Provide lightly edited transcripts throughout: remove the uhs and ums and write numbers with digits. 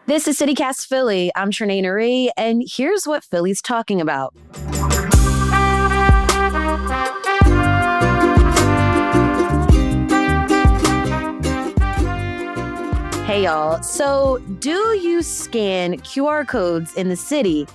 This is CityCast Philly. I'm Trinae Nuri, and here's what Philly's talking about. Hey, y'all. So, do you scan QR codes in the city?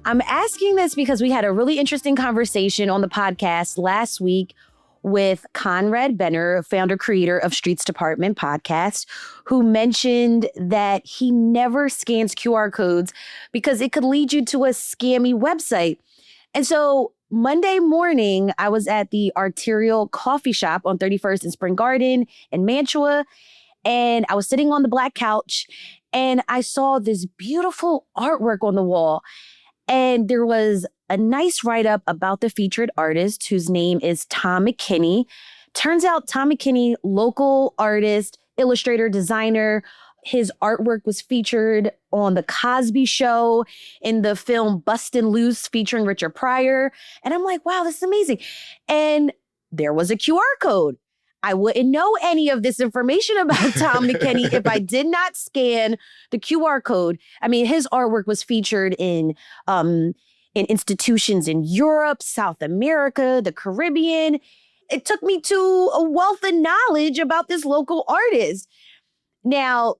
I'm asking this because we had a really interesting conversation on the podcast last week with Conrad Benner, founder creator of Streets Department podcast, who mentioned that he never scans QR codes because it could lead you to a scammy website. And so Monday morning, I was at the Arterial Coffee Shop on 31st and Spring Garden in Mantua, and I was sitting on the black couch and I saw this beautiful artwork on the wall. And there was a nice write-up about the featured artist whose name is Tom McKinney. Turns out Tom McKinney, local artist, illustrator, designer, his artwork was featured on The Cosby Show in the film Bustin' Loose featuring Richard Pryor. And I'm like, wow, this is amazing. And there was a QR code. I wouldn't know any of this information about Tom McKinney if I did not scan the QR code. I mean, his artwork was featured in institutions in Europe, South America, the Caribbean. It took me to a wealth of knowledge about this local artist. Now,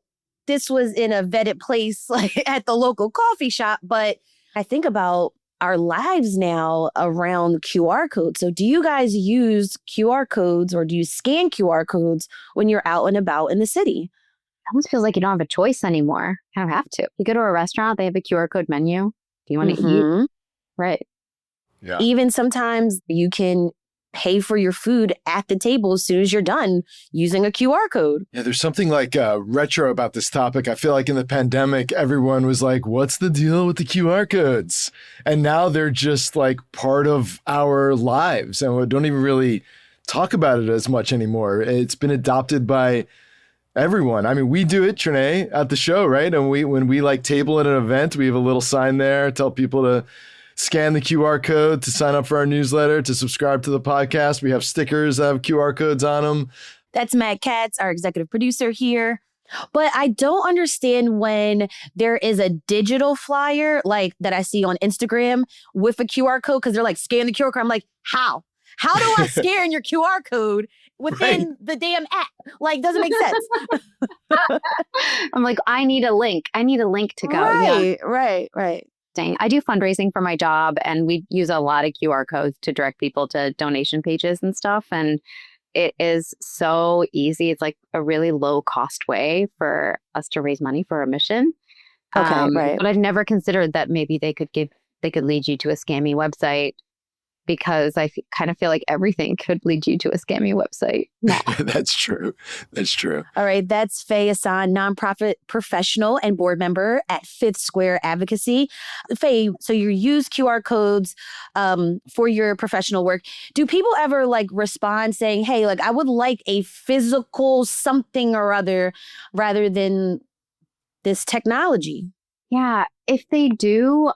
this was in a vetted place like at the local coffee shop, but I think about our lives now around QR codes. So do you guys use QR codes or do you scan QR codes when you're out and about in the city? It almost feels like you don't have a choice anymore. You don't have to. You go to a restaurant, they have a QR code menu. Do you want to eat? Right. Yeah. Even sometimes you can pay for your food at the table as soon as you're done using a QR code. Yeah, there's something like retro about this topic. I feel like in the pandemic, everyone was like, what's the deal with the QR codes? And now they're just like part of our lives and we don't even really talk about it as much anymore. It's been adopted by everyone. I mean, we do it, Trinae, at the show, right? And when we like table at an event, we have a little sign there, tell people to scan the QR code to sign up for our newsletter, to subscribe to the podcast. We have stickers that have QR codes on them. That's Matt Katz, our executive producer here. But I don't understand when there is a digital flyer like that I see on Instagram with a QR code because they're like, scan the QR code. I'm like, how? How do I scan your QR code within the damn app? Like, doesn't make sense. I'm like, I need a link. I need a link to go. Right. I do fundraising for my job and we use a lot of QR codes to direct people to donation pages and stuff. And it is so easy. It's like a really low cost way for us to raise money for a mission. Okay, right. But I've never considered that maybe they could lead you to a scammy website because I kind of feel like everything could lead you to a scammy website. That's true. All right. That's Faye Hassan, nonprofit professional and board member at Fifth Square Advocacy. Faye, so you use QR codes for your professional work. Do people ever like respond saying, hey, like I would like a physical something or other rather than this technology? Yeah. If they do,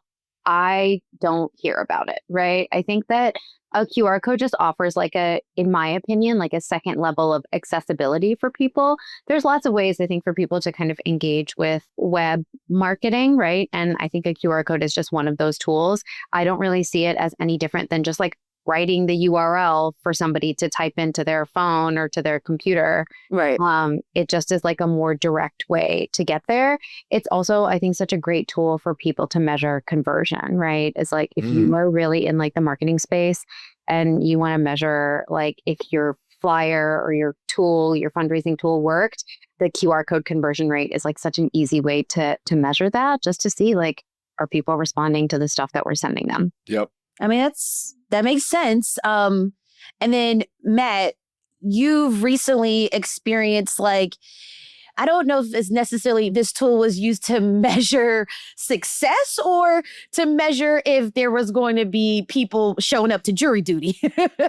I don't hear about it, right? I think that a QR code just offers in my opinion, like a second level of accessibility for people. There's lots of ways, I think, for people to kind of engage with web marketing, right? And I think a QR code is just one of those tools. I don't really see it as any different than just like writing the URL for somebody to type into their phone or to their computer. Right. It just is like a more direct way to get there. It's also, I think, such a great tool for people to measure conversion, right? It's like if you are really in like the marketing space and you want to measure like if your flyer or your tool, your fundraising tool worked, the QR code conversion rate is like such an easy way to measure that, just to see like, are people responding to the stuff that we're sending them? Yep. I mean, that makes sense. And then Matt, you've recently experienced like I don't know if it's necessarily this tool was used to measure success or to measure if there was going to be people showing up to jury duty.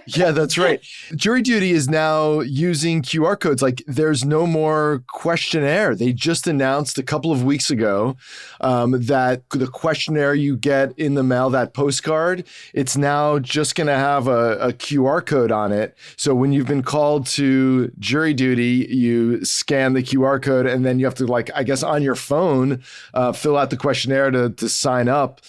Yeah, that's right. Jury duty is now using QR codes. Like there's no more questionnaire. They just announced a couple of weeks ago that the questionnaire you get in the mail, that postcard, it's now just going to have a QR code on it. So when you've been called to jury duty, you scan the QR QR code, and then you have to, like, I guess on your phone, fill out the questionnaire to sign up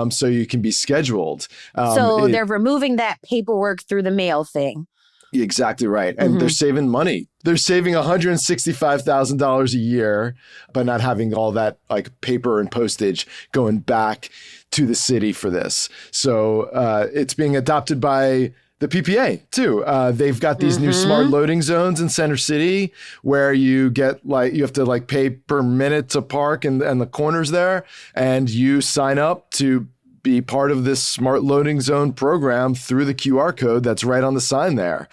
so you can be scheduled. So they're removing that paperwork through the mail thing. Exactly right. And they're saving money. They're saving $165,000 a year by not having all that like paper and postage going back to the city for this. So it's being adopted by the PPA too. They've got these new smart loading zones in Center City where you get like, you have to like pay per minute to park and the corners there, and you sign up to be part of this smart loading zone program through the QR code that's right on the sign there.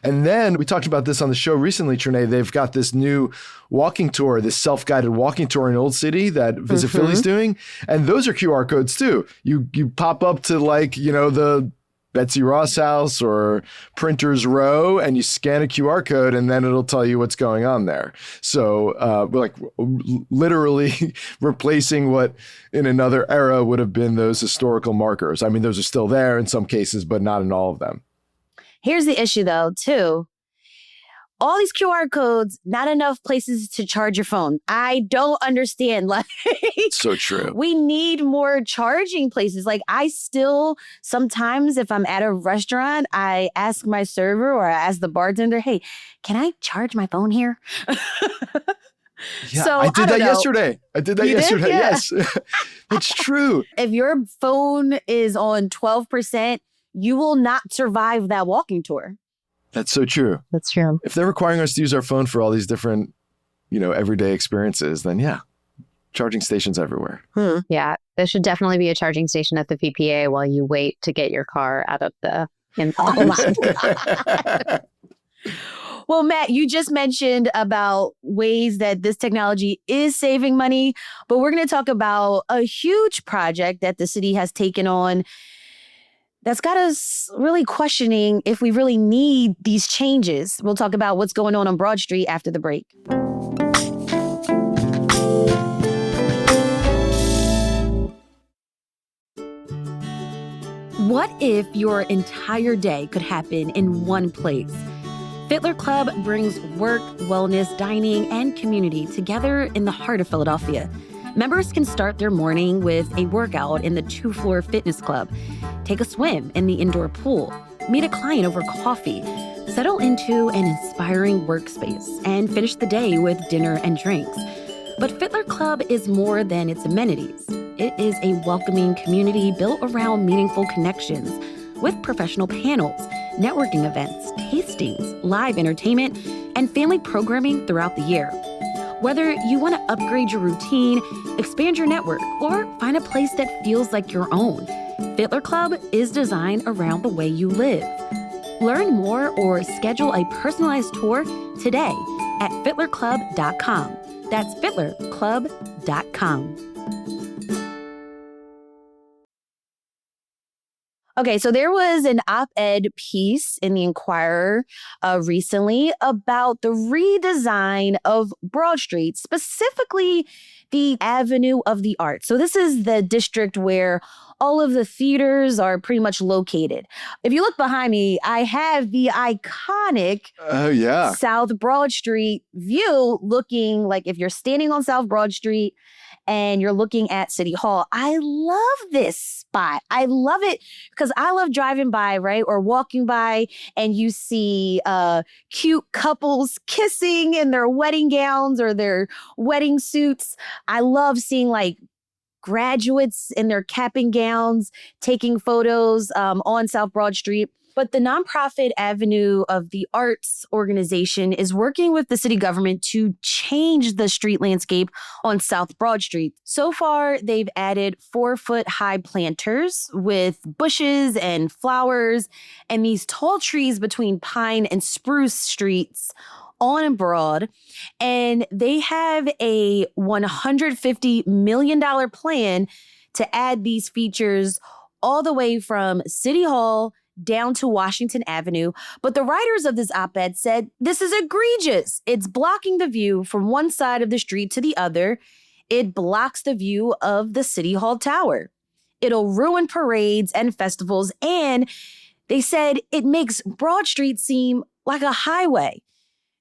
And then we talked about this on the show recently, Trinae. They've got this new walking tour, this self-guided walking tour in Old City that Visit Philly's doing. And those are QR codes too. You pop up to like, you know, the Betsy Ross House or Printers Row, and you scan a QR code, and then it'll tell you what's going on there. So we're like literally replacing what in another era would have been those historical markers. I mean, those are still there in some cases, but not in all of them. Here's the issue, though, too. All these QR codes, not enough places to charge your phone. I don't understand. Like, so true. We need more charging places. Like, I still, sometimes if I'm at a restaurant, I ask my server or I ask the bartender, hey, can I charge my phone here? Yeah, so, I did that yesterday. You did? Yeah. Yes, it's true. If your phone is on 12%, you will not survive that walking tour. That's so true. That's true. If they're requiring us to use our phone for all these different, you know, everyday experiences, then yeah, charging stations everywhere. Yeah, there should definitely be a charging station at the PPA while you wait to get your car out of the impound line. Well, Matt, you just mentioned about ways that this technology is saving money, but we're going to talk about a huge project that the city has taken on that's got us really questioning if we really need these changes. We'll talk about what's going on Broad Street after the break. What if your entire day could happen in one place? Fiddler Club brings work, wellness, dining, and community together in the heart of Philadelphia. Members can start their morning with a workout in the 2-floor fitness club, take a swim in the indoor pool, meet a client over coffee, settle into an inspiring workspace, and finish the day with dinner and drinks. But Fiddler Club is more than its amenities. It is a welcoming community built around meaningful connections with professional panels, networking events, tastings, live entertainment, and family programming throughout the year. Whether you want to upgrade your routine, expand your network, or find a place that feels like your own, Fiddler Club is designed around the way you live. Learn more or schedule a personalized tour today at fiddlerclub.com. That's fiddlerclub.com. Okay, so there was an op-ed piece in the Inquirer recently about the redesign of Broad Street, specifically the Avenue of the Arts. So this is the district where all of the theaters are pretty much located. If you look behind me, I have the iconic South Broad Street view, looking like if you're standing on South Broad Street and you're looking at City Hall. I love this spot. I love it because I love driving by, right? Or walking by and you see cute couples kissing in their wedding gowns or their wedding suits. I love seeing like graduates in their cap and gowns taking photos on South Broad Street. But the nonprofit Avenue of the Arts organization is working with the city government to change the street landscape on South Broad Street. So far, they've added 4-foot-high planters with bushes and flowers and these tall trees between Pine and Spruce Streets on Broad. And they have a $150 million plan to add these features all the way from City Hall down to Washington Avenue. But the writers of this op-ed said, this is egregious. It's blocking the view from one side of the street to the other. It blocks the view of the City Hall Tower. It'll ruin parades and festivals. And they said it makes Broad Street seem like a highway.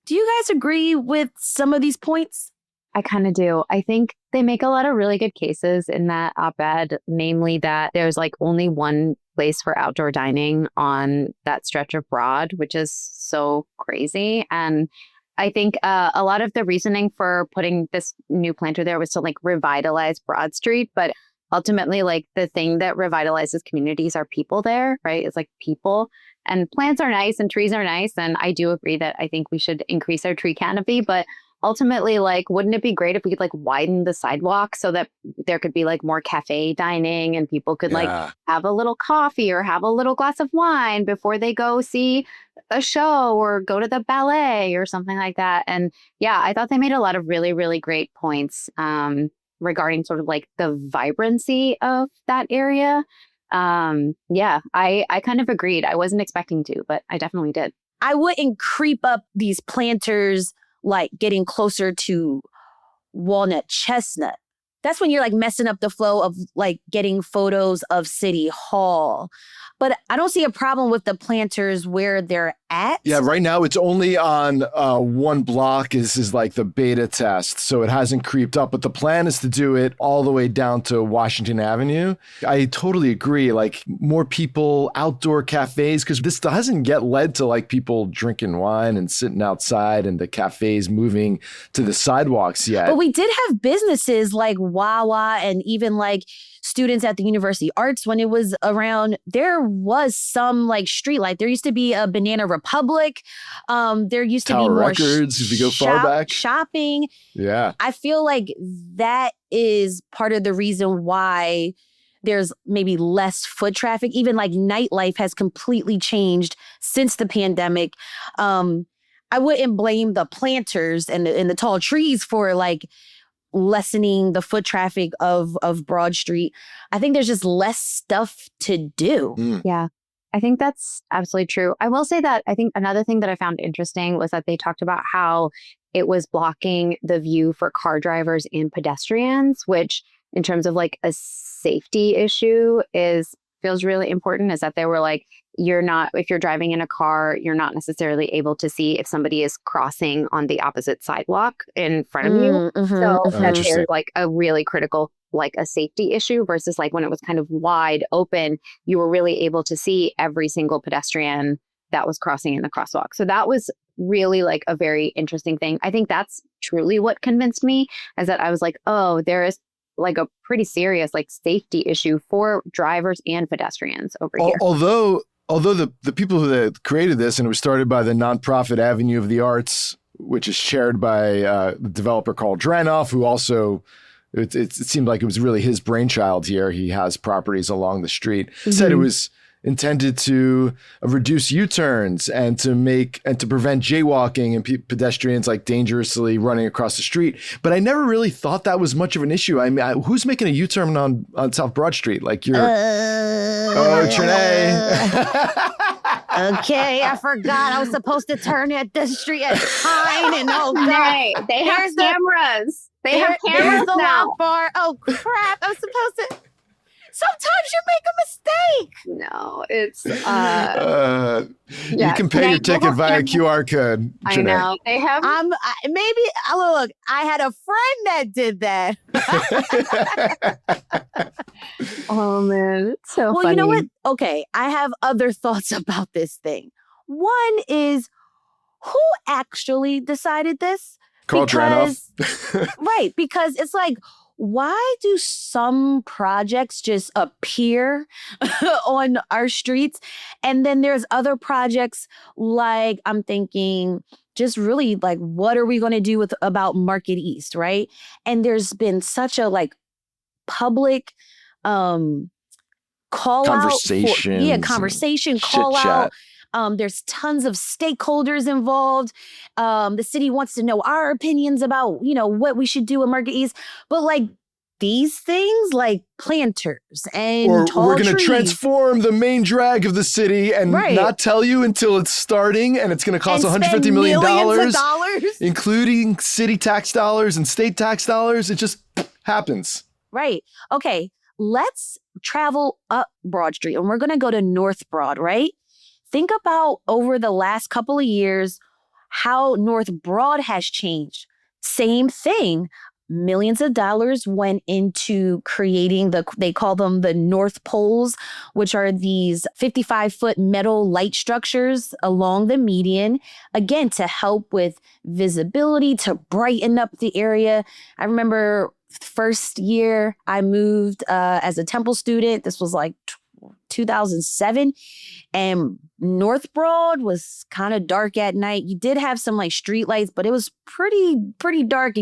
Do you guys agree with some of these points? I kind of do. I think they make a lot of really good cases in that op-ed, namely that there's like only one place for outdoor dining on that stretch of Broad, which is so crazy. And I think a lot of the reasoning for putting this new planter there was to like revitalize Broad Street. But ultimately, like the thing that revitalizes communities are people there, right? It's like people. And plants are nice and trees are nice. And I do agree that I think we should increase our tree canopy. But ultimately, like, wouldn't it be great if we could like widen the sidewalk so that there could be like more cafe dining and people could like have a little coffee or have a little glass of wine before they go see a show or go to the ballet or something like that. And yeah, I thought they made a lot of really, really great points regarding sort of like the vibrancy of that area. Yeah, I kind of agreed. I wasn't expecting to, but I definitely did. I wouldn't creep up these planters like getting closer to Walnut Chestnut. That's when you're like messing up the flow of like getting photos of City Hall. But I don't see a problem with the planters where they're at. Yeah, right now it's only on one block is like the beta test. So it hasn't creeped up. But the plan is to do it all the way down to Washington Avenue. I totally agree. Like more people, outdoor cafes, because this hasn't yet led to like people drinking wine and sitting outside and the cafes moving to the sidewalks yet. But we did have businesses like Wawa and even like students at the University Arts when it was around. There was some like street light. There used to be a Banana Republic. There used to Tower be more Records, if you go far back. Shopping. Yeah. I feel like that is part of the reason why there's maybe less foot traffic. Even like nightlife has completely changed since the pandemic. I wouldn't blame the planters and the tall trees for like lessening the foot traffic of Broad Street. I think there's just less stuff to do. Yeah, I think that's absolutely true. I will say that I think another thing that I found interesting was that they talked about how it was blocking the view for car drivers and pedestrians, which in terms of like a safety issue feels really important, is that they were like, if you're driving in a car, you're not necessarily able to see if somebody is crossing on the opposite sidewalk in front of you. So there's like a really critical, like a safety issue versus like when it was kind of wide open, you were really able to see every single pedestrian that was crossing in the crosswalk. So that was really like a very interesting thing. I think that's truly what convinced me, is that I was like, oh, there is like a pretty serious like safety issue for drivers and pedestrians over here. Although the people who created this, and it was started by the nonprofit Avenue of the Arts, which is chaired by the developer Carl Dranoff, who also, it seemed like it was really his brainchild here. He has properties along the street. Said it was intended to reduce U-turns and to prevent jaywalking and pedestrians like dangerously running across the street. But I never really thought that was much of an issue. I mean, who's making a U-turn on South Broad Street? Like you're, Trinae. Okay, I forgot I was supposed to turn at the street at Pine and they have cameras. They have cameras the now. lock bar. Oh crap! I was supposed to. Sometimes you make a mistake. No, it's you can pay your ticket via QR code. I know they have. Look. I had a friend that did that. Oh man, it's so funny. Well, you know what? Okay, I have other thoughts about this thing. One is, who actually decided this? Carl Dranoff. Right, because it's like, why do some projects just appear on our streets? And then there's other projects like, I'm thinking, just really like, what are we going to do about Market East, right? And there's been such a like public call conversation, call out. There's tons of stakeholders involved. The city wants to know our opinions about, what we should do in Market East. But like these things, like planters and tall we're going to trees. transform the main drag of the city and not tell you until it's starting, and it's going to cost $150 million, including city tax dollars and state tax dollars. It just happens. Right. Okay. Let's travel up Broad Street, and we're going to go to North Broad, right? Think about over the last couple of years, how North Broad has changed. Same thing. Millions of dollars went into creating they call them the North Poles, which are these 55-foot metal light structures along the median, again, to help with visibility, to brighten up the area. I remember first year I moved as a Temple student. This was like 2007. And North Broad was kind of dark at night. You did have some like street lights, but it was pretty dark.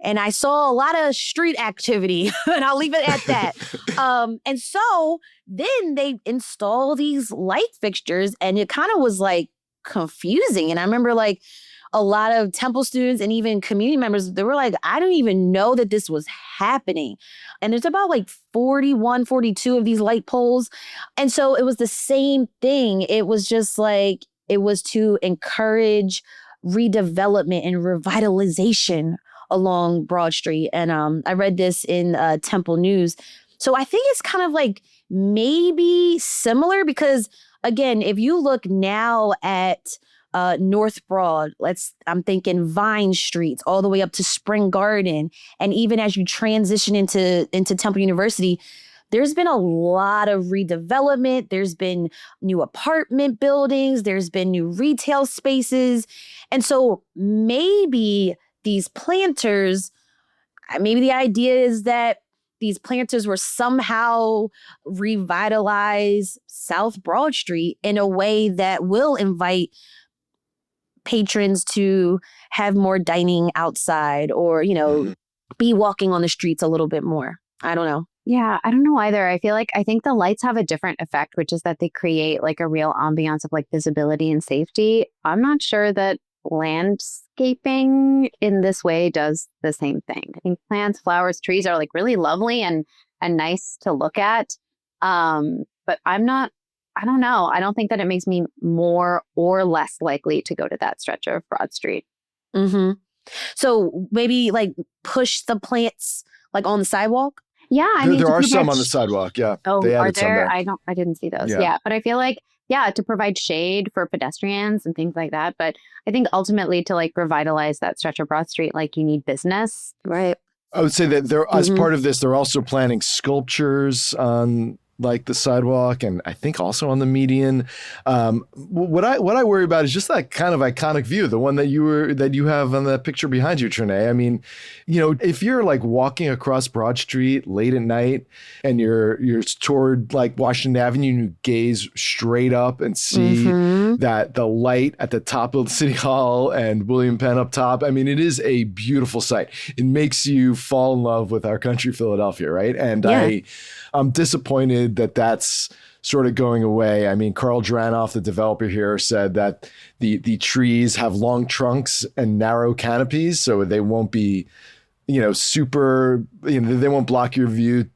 And I saw a lot of street activity, and I'll leave it at that. And so then they install these light fixtures, and it kind of was like confusing. And I remember like a lot of Temple students and even community members, they were like, I don't even know that this was happening. And there's about like 41, 42 of these light poles. And so it was the same thing. It was just like, it was to encourage redevelopment and revitalization along Broad Street. And I read this in Temple News. So I think it's kind of like maybe similar because, again, if you look now at North Broad, I'm thinking Vine Streets all the way up to Spring Garden. And even as you transition into Temple University, there's been a lot of redevelopment. There's been new apartment buildings. There's been new retail spaces. And so maybe these planters, maybe the idea is that these planters were somehow revitalize South Broad Street in a way that will invite patrons to have more dining outside or, be walking on the streets a little bit more. I don't know. Yeah, I don't know either. I think the lights have a different effect, which is that they create like a real ambiance of like visibility and safety. I'm not sure that landscaping in this way does the same thing. I think plants, flowers, trees are like really lovely and nice to look at. But I don't know. I don't think that it makes me more or less likely to go to that stretch of Broad Street. Mm-hmm. So maybe like push the plants like on the sidewalk? Yeah, I mean, there are some on the sidewalk. Yeah. Oh, they are added some there? there. I didn't see those. Yeah. Yeah, but I feel like, to provide shade for pedestrians and things like that. But I think ultimately to like revitalize that stretch of Broad Street, like you need business. Right. I would say that as part of this, they're also planning sculptures on like the sidewalk and I think also on the median. What I worry about is just that kind of iconic view, the one that you have on the picture behind you, Trinae. I mean, if you're like walking across Broad Street late at night and you're toward like Washington Avenue and you gaze straight up and see that the light at the top of City Hall and William Penn up top, I mean, it is a beautiful sight. It makes you fall in love with our country, Philadelphia, right? And yeah. I'm disappointed that that's sort of going away. I mean, Carl Dranoff, the developer here, said that the trees have long trunks and narrow canopies, so they won't be, super, they won't block your view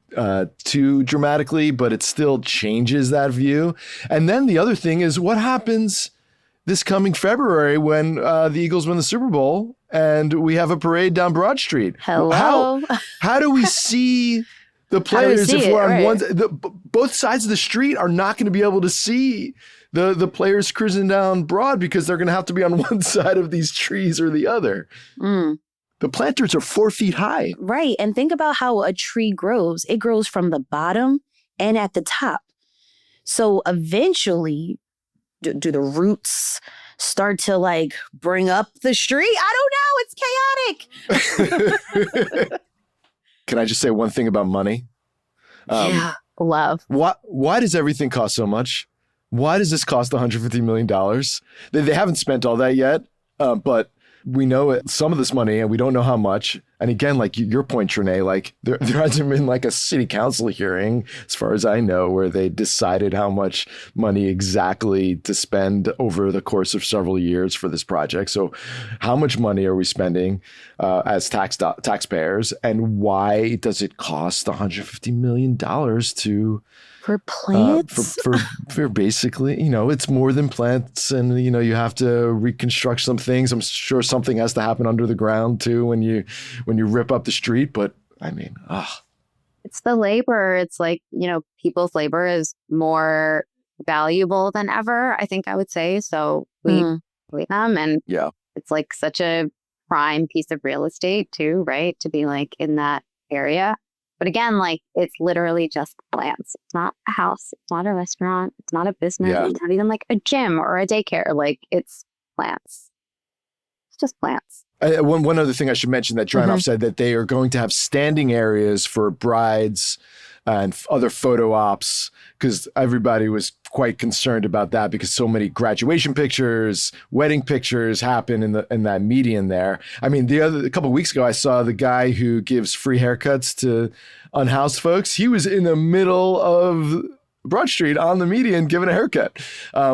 too dramatically, but it still changes that view. And then the other thing is what happens this coming February when the Eagles win the Super Bowl and we have a parade down Broad Street. Hello. How do we see the players if we're on both sides of the street are not going to be able to see the players cruising down Broad because they're going to have to be on one side of these trees or the other. The planters are 4 feet high. Right. And think about how a tree grows. It grows from the bottom and at the top. So eventually, do the roots start to like bring up the street? I don't know. It's chaotic. Can I just say one thing about money? Yeah. Love. Why does everything cost so much? Why does this cost $150 million? They haven't spent all that yet, but we know some of this money and we don't know how much. And again, like your point, Trinae, like there hasn't been like a city council hearing, as far as I know, where they decided how much money exactly to spend over the course of several years for this project. So how much money are we spending as taxpayers? And why does it cost $150 million for plants? For basically, it's more than plants. And, you have to reconstruct some things. I'm sure something has to happen under the ground, too, when you rip up the street. But I mean, it's the labor. It's like, people's labor is more valuable than ever, I think I would say. So we them. And Yeah. it's like such a prime piece of real estate too, right? To be like in that area. But again, like it's literally just plants. It's not a house. It's not a restaurant. It's not a business. Yeah. It's not even like a gym or a daycare. Like it's plants. It's just plants. One other thing I should mention that Drynoff said that they are going to have standing areas for brides and other photo ops, because everybody was quite concerned about that because so many graduation pictures, wedding pictures happen in that median there. I mean, a couple of weeks ago, I saw the guy who gives free haircuts to unhoused folks. He was in the middle of Broad Street on the median giving a haircut,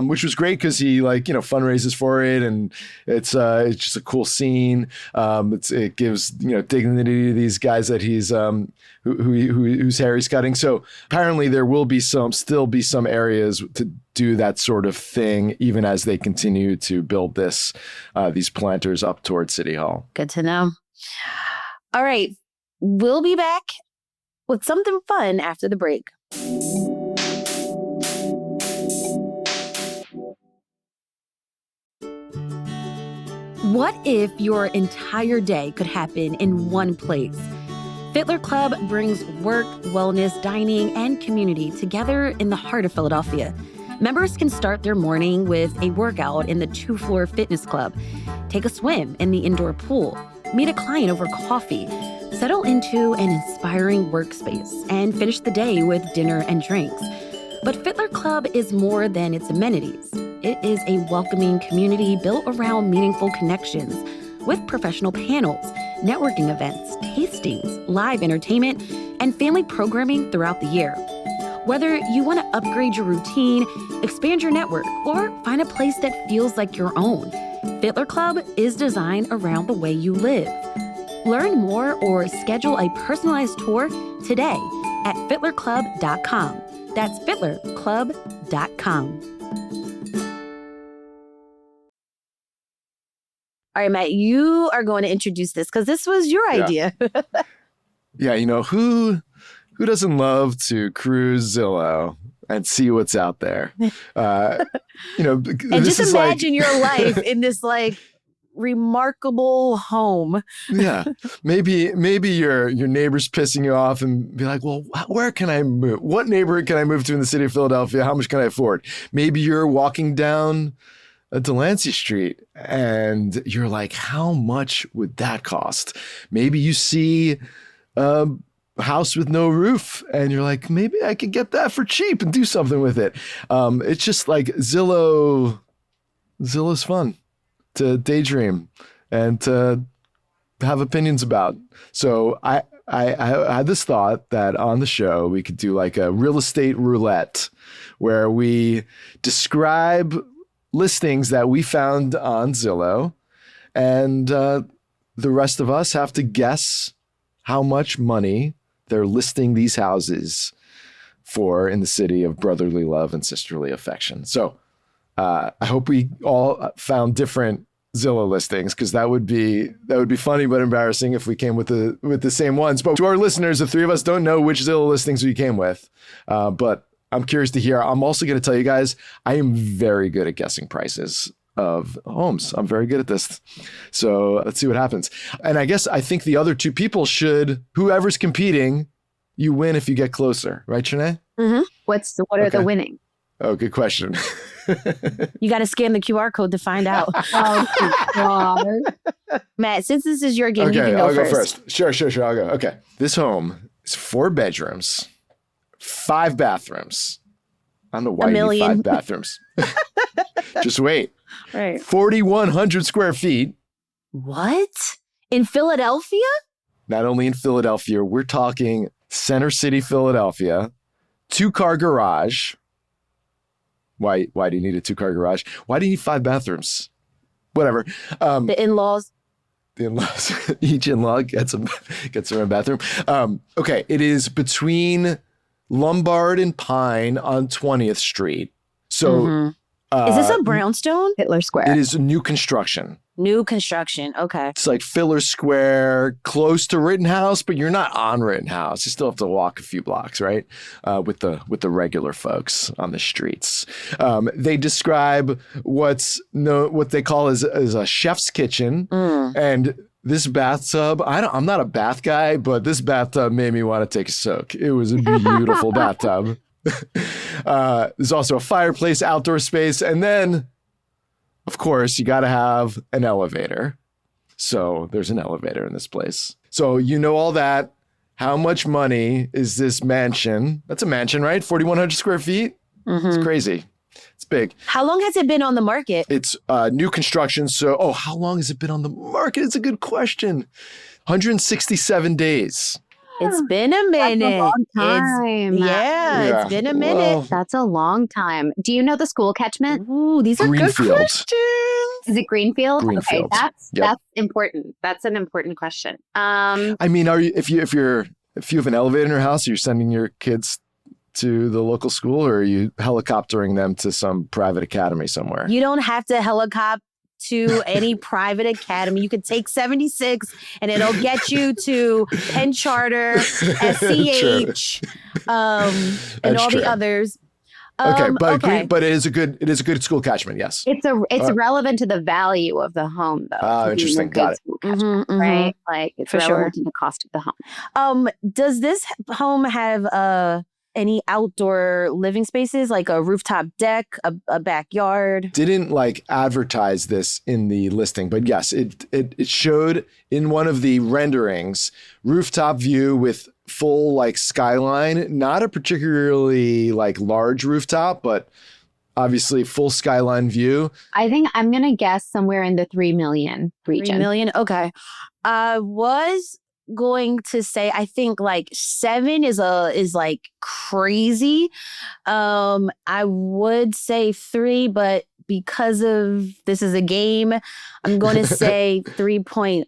which was great because he fundraises for it, and it's just a cool scene. It gives dignity to these guys that he's whose hair he's cutting. So apparently there will be still be some areas to do that sort of thing, even as they continue to build these planters up towards City Hall. Good to know. All right, we'll be back with something fun after the break. What if your entire day could happen in one place? Fiddler Club brings work, wellness, dining, and community together in the heart of Philadelphia. Members can start their morning with a workout in the 2-floor fitness club, take a swim in the indoor pool, meet a client over coffee, settle into an inspiring workspace, and finish the day with dinner and drinks. But Fiddler Club is more than its amenities. It is a welcoming community built around meaningful connections with professional panels, networking events, tastings, live entertainment, and family programming throughout the year. Whether you want to upgrade your routine, expand your network, or find a place that feels like your own, Fiddler Club is designed around the way you live. Learn more or schedule a personalized tour today at fiddlerclub.com. That's fiddlerclub.com. All right, Matt, you are going to introduce this because this was your idea. Yeah, who doesn't love to cruise Zillow and see what's out there? And just imagine your life in this remarkable home. Yeah, maybe your neighbor's pissing you off and be like, well, where can I move? What neighborhood can I move to in the city of Philadelphia? How much can I afford? Maybe you're walking down a Delancey Street and you're like, how much would that cost? Maybe you see a house with no roof and you're like, maybe I could get that for cheap and do something with it. It's just like Zillow's fun to daydream and to have opinions about. So I had this thought that on the show we could do like a real estate roulette where we describe listings that we found on Zillow, and the rest of us have to guess how much money they're listing these houses for in the city of brotherly love and sisterly affection. So I hope we all found different Zillow listings, because that would be funny but embarrassing if we came with the same ones. But to our listeners, the three of us don't know which Zillow listings we came with, but I'm curious to hear. I'm also going to tell you guys, I am very good at guessing prices of homes. I'm very good at this. So let's see what happens. And I think the other two people whoever's competing, you win if you get closer. Right, Shanae? Mm-hmm. What are the winning? Oh, good question. You got to scan the QR code to find out. Oh, God. Matt, since this is your game, you can go I'll first. go first. Sure. I'll go. Okay. This home is 4 bedrooms, 5 bathrooms. I don't know why you need 5 bathrooms. Just wait. Right. 4,100 square feet. What? In Philadelphia? Not only in Philadelphia, we're talking Center City, Philadelphia. 2-car garage. Why do you need a 2-car garage? Why do you need 5 bathrooms? Whatever. The in-laws. The in-laws. Each in-law gets their own bathroom. Okay, it is between Lombard and Pine on 20th Street. So Is this a brownstone? Hitler Square. It is a new construction. New construction. Okay. It's like Filler Square, close to Rittenhouse, but you're not on Rittenhouse. You still have to walk a few blocks, right? With the regular folks on the streets. They describe what they call as a chef's kitchen, and this bathtub. I'm not a bath guy, but this bathtub made me want to take a soak. It was a beautiful bathtub. There's also a fireplace, outdoor space, and then, of course, you got to have an elevator. So there's an elevator in this place. So you know all that. How much money is this mansion? That's a mansion, right? 4,100 square feet? Mm-hmm. It's crazy. It's big. How long has it been on the market? It's new construction. So, how long has it been on the market? It's a good question. 167 days. It's been a minute. That's a long time. It's been a minute. Well, That's a long time. Do you know the school catchment? Ooh, these are good Greenfield. questions. Is it Greenfield? Greenfield. Okay, Yep. that's important. That's an important question. I mean, if you have an elevator in your house, you're sending your kids to the local school, or are you helicoptering them to some private academy somewhere? You don't have to helicopter to any private academy. You could take 76 and it'll get you to Penn Charter, SCH, and That's all true. the others. Okay, but okay. but it is a good school catchment. Yes. It's relevant to the value of the home, though. Ah, to be in a interesting. good Got it. school catchment, Mhm, mhm. right? Like it's For relevant sure. to the cost of the home. Does this home have any outdoor living spaces, like a rooftop deck, a backyard? Didn't advertise this in the listing, but yes, it showed in one of the renderings rooftop view with full skyline, not a particularly large rooftop, but obviously full skyline view. I think I'm gonna guess somewhere in the 3 million region. 3 million. Okay. I was going to say I think 7 is crazy. I would say 3, but because of this is a game, I'm going to say 3.5.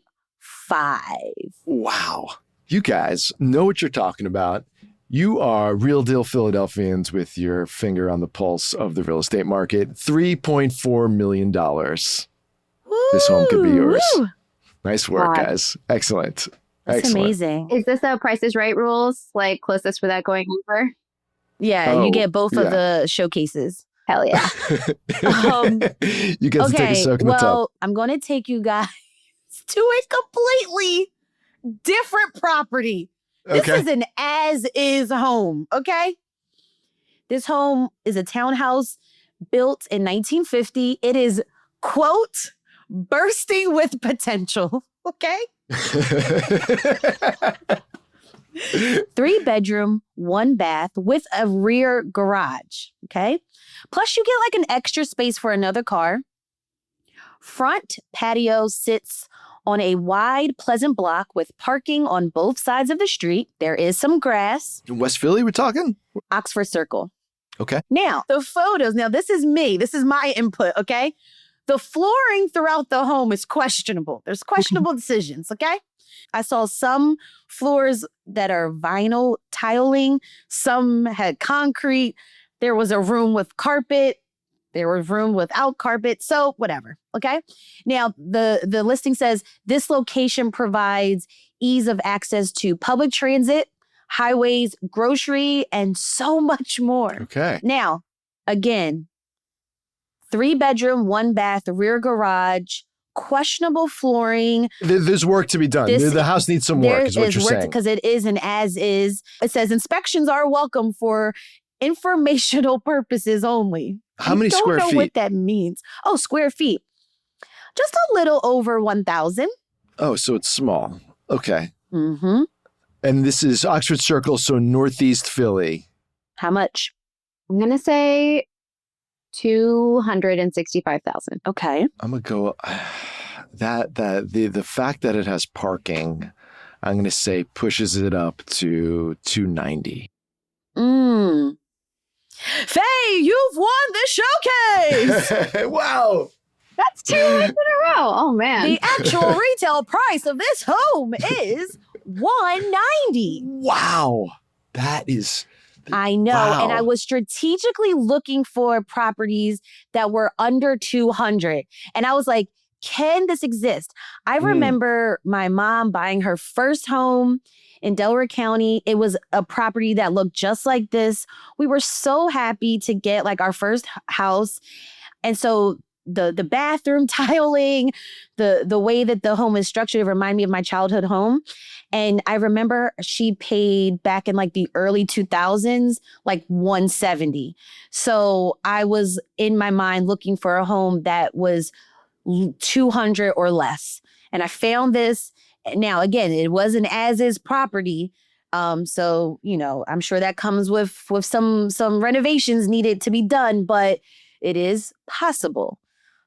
Wow. You guys know what you're talking about. You are real deal Philadelphians with your finger on the pulse of the real estate market. $3.4 million. This home could be yours. Woo! Nice work, God. guys. Excellent. That's Excellent. amazing. Is this a Price is Right rules? Closest without going over? Yeah, Oh, you get both yeah. of the showcases. Hell yeah. You get to take a soak in the tub. I'm going to take you guys to a completely different property. This Okay. is an as-is home, okay? This home is a townhouse built in 1950. It is, quote, bursting with potential, okay? 3-bedroom, 1 bath with a rear garage, okay? Plus you get an extra space for another car. Front patio sits on a wide, pleasant block with parking on both sides of the street. There is some grass. In West Philly, we're talking? Oxford Circle. Okay. Now, the photos. Now, this is me. This is my input, okay? The flooring throughout the home is questionable. There's questionable decisions, okay? I saw some floors that are vinyl tiling. Some had concrete. There was a room with carpet. There was room without carpet. So whatever, okay? Now, the listing says this location provides ease of access to public transit, highways, grocery, and so much more. Okay. Now, again, 3-bedroom, 1 bath, rear garage, questionable flooring. There's work to be done. This- The house needs some work, is what you're saying. Because it is an as-is. It says inspections are welcome for informational purposes only. How many square I don't know feet? what that means. Oh, square feet. Just a little over 1,000. Oh, so it's small. Okay. Mm-hmm. And this is Oxford Circle, so Northeast Philly. How much? I'm gonna say 265,000. Okay. I'm gonna go the fact that it has parking, I'm gonna say pushes it up to 290. Faye, you've won the showcase. Wow. That's 2 wins in a row. Oh man. The actual retail price of this home is $190. Wow. That's I know. Wow. And I was strategically looking for properties that were under 200. And I was like, can this exist? I remember my mom buying her first home in Delaware County. It was a property that looked just like this. We were so happy to get like our first house. And so the bathroom tiling, the way that the home is structured reminded me of my childhood home. And I remember she paid back in like the early 2000s, like 170. So I was in my mind looking for a home that was 200 or less. And I found this. Now, again, it wasn't as is property. So, you know, I'm sure that comes with some renovations needed to be done, but it is possible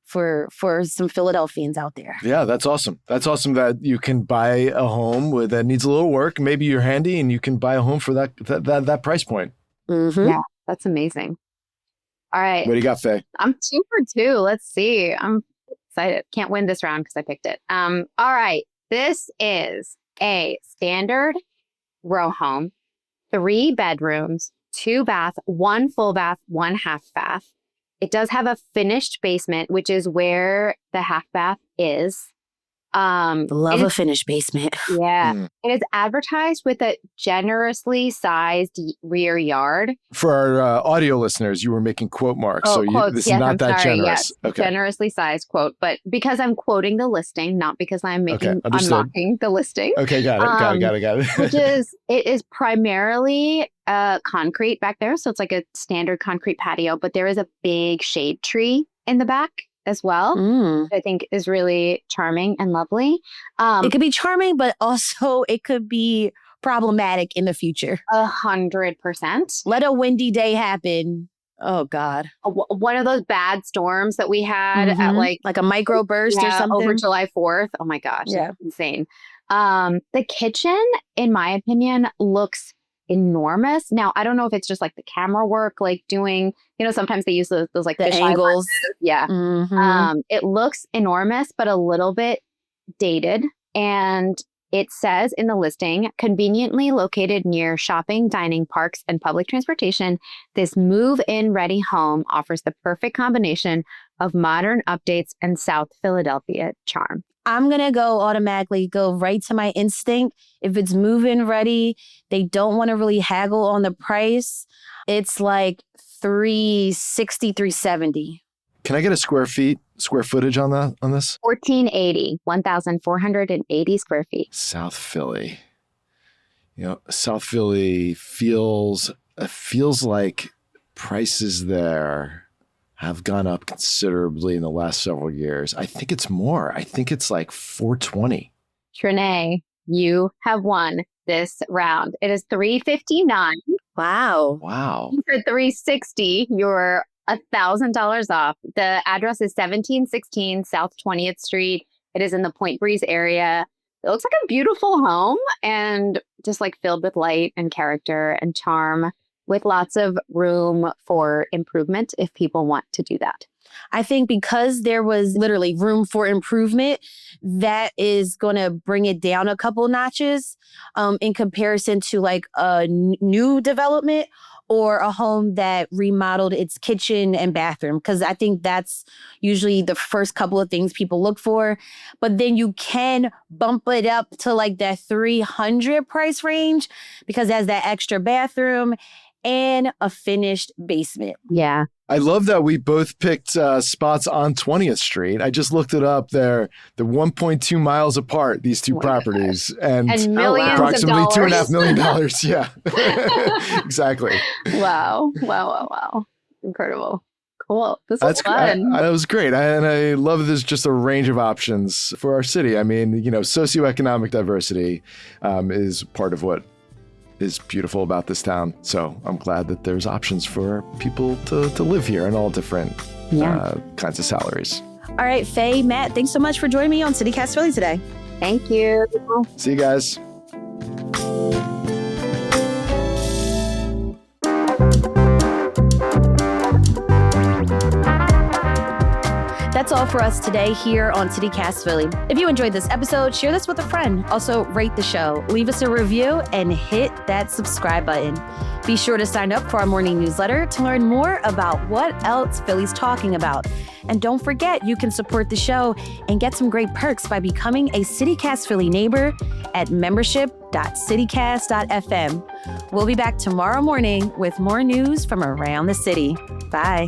for some Philadelphians out there. Yeah, that's awesome. That's awesome that you can buy a home that needs a little work. Maybe you're handy and you can buy a home for that price point. Mm-hmm. Yeah, that's amazing. All right. What do you got, Faye? I'm 2 for 2. Let's see. I'm excited. Can't win this round because I picked it. All right. This is a standard row home, 3 bedrooms, 2 bath, 1 full bath, 1 half bath. It does have a finished basement, which is where the half bath is. Love a finished basement. Yeah. It is advertised with a generously sized rear yard. For our audio listeners, you were making quote marks. Oh, so quotes. this Yes, is not I'm that sorry. generous. Yes. Okay. Generously sized quote. But because I'm quoting the listing, not because I'm unlocking the listing. Okay, got it. Which is, it is primarily concrete back there. So it's like a standard concrete patio, but there is a big shade tree in the back as well. I think is really charming and lovely. It could be charming, but also it could be problematic in the future. 100%. Let a windy day happen. Oh God. One of those bad storms that we had at like a microburst or something over July 4th. Oh my gosh. Yeah. Insane. The kitchen, in my opinion, looks enormous. Now, I don't know if it's just like the camera work, like doing, you know, sometimes they use those like the angles. Yeah. It looks enormous, but a little bit dated. And it says in the listing, conveniently located near shopping, dining, parks, and public transportation, this move-in ready home offers the perfect combination of modern updates and South Philadelphia charm. I'm going to automatically go right to my instinct. If it's move-in ready, they don't want to really haggle on the price. It's like $360, $370. Can I get a square footage on this? 1,480 square feet. South Philly. You know, South Philly feels like prices there have gone up considerably in the last several years. I think it's more. I think it's like 420. Trinae, you have won this round. It is $359. Wow. For $360, you're $1,000 off. The address is 1716 South 20th Street. It is in the Point Breeze area. It looks like a beautiful home and just like filled with light and character and charm, with lots of room for improvement if people want to do that. I think because there was literally room for improvement, that is going to bring it down a couple notches in comparison to like a new development or a home that remodeled its kitchen and bathroom. Because I think that's usually the first couple of things people look for. But then you can bump it up to like that 300 price range because it has that extra bathroom and a finished basement. Yeah. I love that we both picked spots on 20th Street. I just looked it up there. They're 1.2 miles apart, these two properties. And millions approximately of dollars. $2.5 million. Yeah, exactly. Wow. Incredible. Cool. This was fun. That was great. And I love there's just a range of options for our city. I mean, you know, socioeconomic diversity is part of what is beautiful about this town. So I'm glad that there's options for people to live here in all different kinds of salaries. All right, Faye, Matt, thanks so much for joining me on CityCast Philly today. Thank you. See you guys. That's all all for us today here on CityCast Philly. If you enjoyed this episode, share this with a friend. Also, rate the show, leave us a review, and hit that subscribe button. Be sure to sign up for our morning newsletter to learn more about what else Philly's talking about. And don't forget, you can support the show and get some great perks by becoming a CityCast Philly neighbor at membership.citycast.fm. We'll be back tomorrow morning with more news from around the city. Bye.